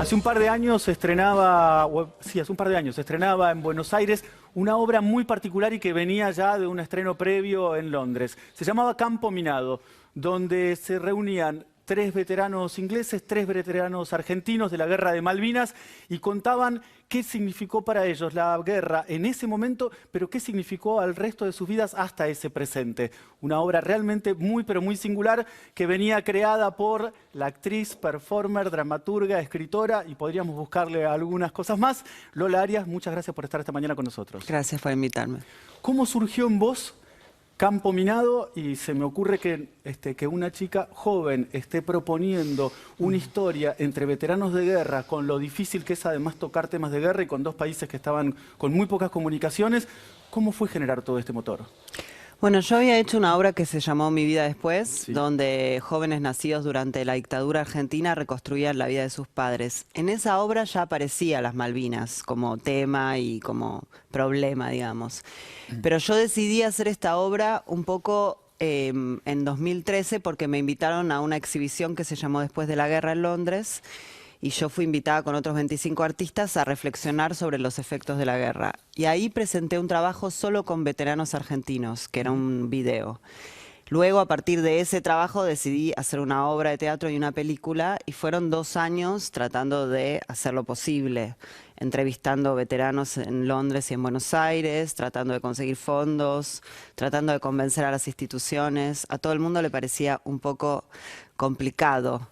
Hace un par de años se estrenaba, hace un par de años se estrenaba en Buenos Aires una obra muy particular y que venía ya de un estreno previo en Londres. Se llamaba Campo Minado, donde se reunían 3 veteranos ingleses, 3 veteranos argentinos de la Guerra de Malvinas y contaban qué significó para ellos la guerra en ese momento, pero qué significó al resto de sus vidas hasta ese presente. Una obra realmente muy, pero muy singular que venía creada por la actriz, performer, dramaturga, escritora y podríamos buscarle algunas cosas más. Lola Arias, muchas gracias por estar esta mañana con nosotros. Gracias por invitarme. ¿Cómo surgió en vos Campo Minado? Y se me ocurre que una chica joven esté proponiendo una historia entre veteranos de guerra, con lo difícil que es además tocar temas de guerra y con 2 países que estaban con muy pocas comunicaciones. ¿Cómo fue generar todo este motor? Bueno, yo había hecho una obra que se llamó Mi vida después, Sí. donde jóvenes nacidos durante la dictadura argentina reconstruían la vida de sus padres. En esa obra ya aparecía las Malvinas como tema y como problema, digamos. Pero yo decidí hacer esta obra un poco en 2013 porque me invitaron a una exhibición que se llamó Después de la Guerra en Londres. Y yo fui invitada con otros 25 artistas a reflexionar sobre los efectos de la guerra. Y ahí presenté un trabajo solo con veteranos argentinos, que era un video. Luego, a partir de ese trabajo, decidí hacer una obra de teatro y una película, y fueron 2 años tratando de hacer lo posible, entrevistando veteranos en Londres y en Buenos Aires, tratando de conseguir fondos, tratando de convencer a las instituciones. A todo el mundo le parecía un poco complicado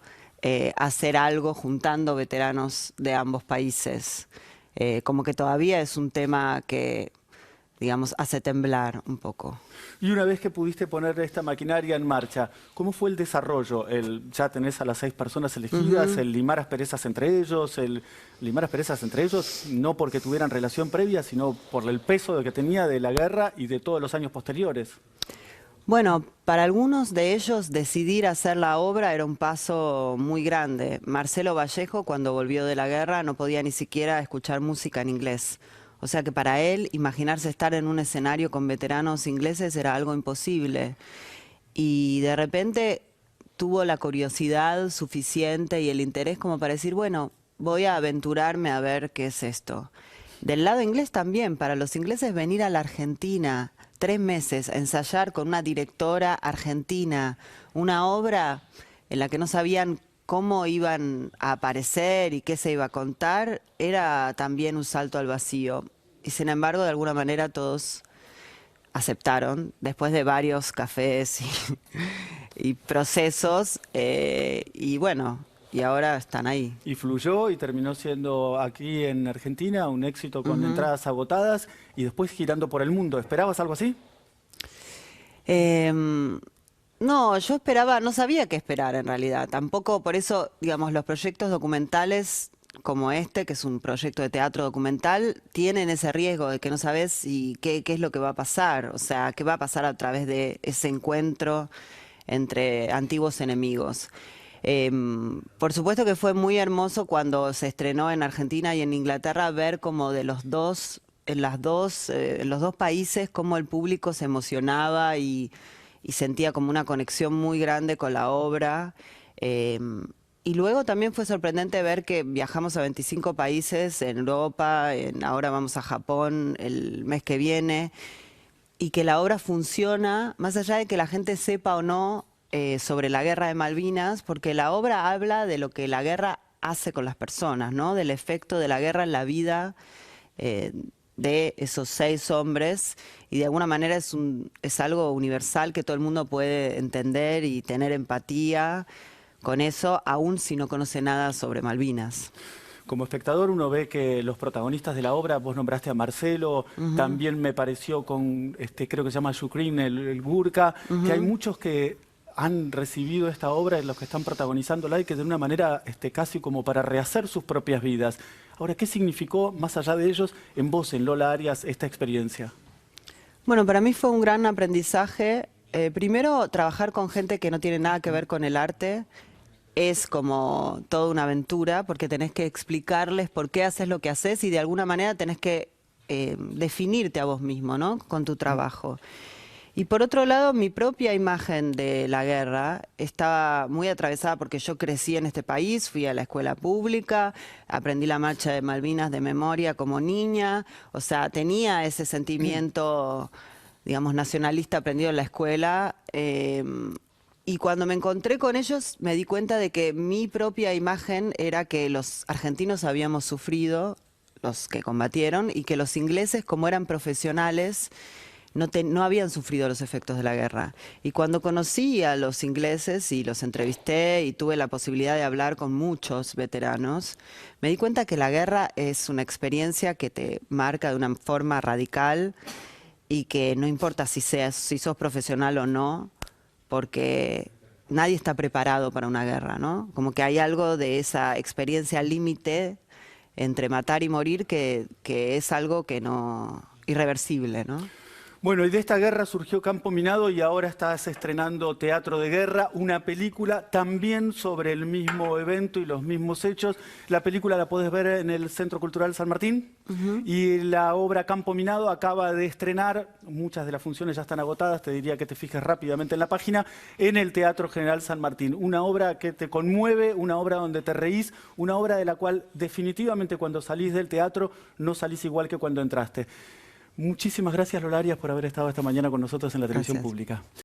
hacer algo juntando veteranos de ambos países. Como que todavía es un tema que, digamos, hace temblar un poco. Y una vez que pudiste poner esta maquinaria en marcha, ¿cómo fue el desarrollo? Ya tenés a las 6 personas elegidas, el limar asperezas entre ellos, no porque tuvieran relación previa, sino por el peso que tenía de la guerra y de todos los años posteriores. Bueno, para algunos de ellos decidir hacer la obra era un paso muy grande. Marcelo Vallejo, cuando volvió de la guerra, no podía ni siquiera escuchar música en inglés. O sea que para él, imaginarse estar en un escenario con veteranos ingleses era algo imposible. Y de repente tuvo la curiosidad suficiente y el interés como para decir, bueno, voy a aventurarme a ver qué es esto. Del lado inglés también, para los ingleses venir a la Argentina 3 meses a ensayar con una directora argentina una obra en la que no sabían cómo iban a aparecer y qué se iba a contar, era también un salto al vacío. Y sin embargo, de alguna manera todos aceptaron, después de varios cafés y procesos, y bueno, y ahora están ahí. Y fluyó y terminó siendo aquí en Argentina un éxito con entradas agotadas y después girando por el mundo. ¿Esperabas algo así? No, yo esperaba, no sabía qué esperar en realidad. Tampoco, por eso, digamos, los proyectos documentales como este, que es un proyecto de teatro documental, tienen ese riesgo de que no sabes qué es lo que va a pasar. O sea, qué va a pasar a través de ese encuentro entre antiguos enemigos. Por supuesto que fue muy hermoso cuando se estrenó en Argentina y en Inglaterra ver como de los dos, en los dos países, cómo el público se emocionaba y sentía como una conexión muy grande con la obra. Y luego también fue sorprendente ver que viajamos a 25 países en Europa, ahora vamos a Japón el mes que viene, y que la obra funciona, más allá de que la gente sepa o no sobre la guerra de Malvinas, porque la obra habla de lo que la guerra hace con las personas, ¿no? Del efecto de la guerra en la vida de esos 6 hombres, y de alguna manera es algo universal que todo el mundo puede entender y tener empatía con eso, aún si no conoce nada sobre Malvinas. Como espectador uno ve que los protagonistas de la obra, vos nombraste a Marcelo, también me pareció con, creo que se llama Shukrin, el Gurka, que hay muchos que han recibido esta obra, los que están protagonizándola, y que de una manera casi como para rehacer sus propias vidas. Ahora, ¿qué significó, más allá de ellos, en vos, en Lola Arias, esta experiencia? Bueno, para mí fue un gran aprendizaje. Primero, trabajar con gente que no tiene nada que ver con el arte es como toda una aventura, porque tenés que explicarles por qué haces lo que haces y de alguna manera tenés que definirte a vos mismo, ¿no? Con tu trabajo. Y por otro lado, mi propia imagen de la guerra estaba muy atravesada porque yo crecí en este país, fui a la escuela pública, aprendí la marcha de Malvinas de memoria como niña, o sea, tenía ese sentimiento, digamos, nacionalista aprendido en la escuela. Y cuando me encontré con ellos, me di cuenta de que mi propia imagen era que los argentinos habíamos sufrido, los que combatieron, y que los ingleses, como eran profesionales, no habían sufrido los efectos de la guerra. Y cuando conocí a los ingleses y los entrevisté y tuve la posibilidad de hablar con muchos veteranos, me di cuenta que la guerra es una experiencia que te marca de una forma radical y que no importa si sos profesional o no, porque nadie está preparado para una guerra, ¿no? Como que hay algo de esa experiencia límite entre matar y morir que es algo que no irreversible, ¿no? Bueno, y de esta guerra surgió Campo Minado y ahora estás estrenando Teatro de Guerra, una película también sobre el mismo evento y los mismos hechos. La película la podés ver en el Centro Cultural San Martín y la obra Campo Minado acaba de estrenar, muchas de las funciones ya están agotadas, te diría que te fijes rápidamente en la página, en el Teatro General San Martín. Una obra que te conmueve, una obra donde te reís, una obra de la cual definitivamente cuando salís del teatro no salís igual que cuando entraste. Muchísimas gracias, Lola Arias, por haber estado esta mañana con nosotros en la televisión Gracias. pública.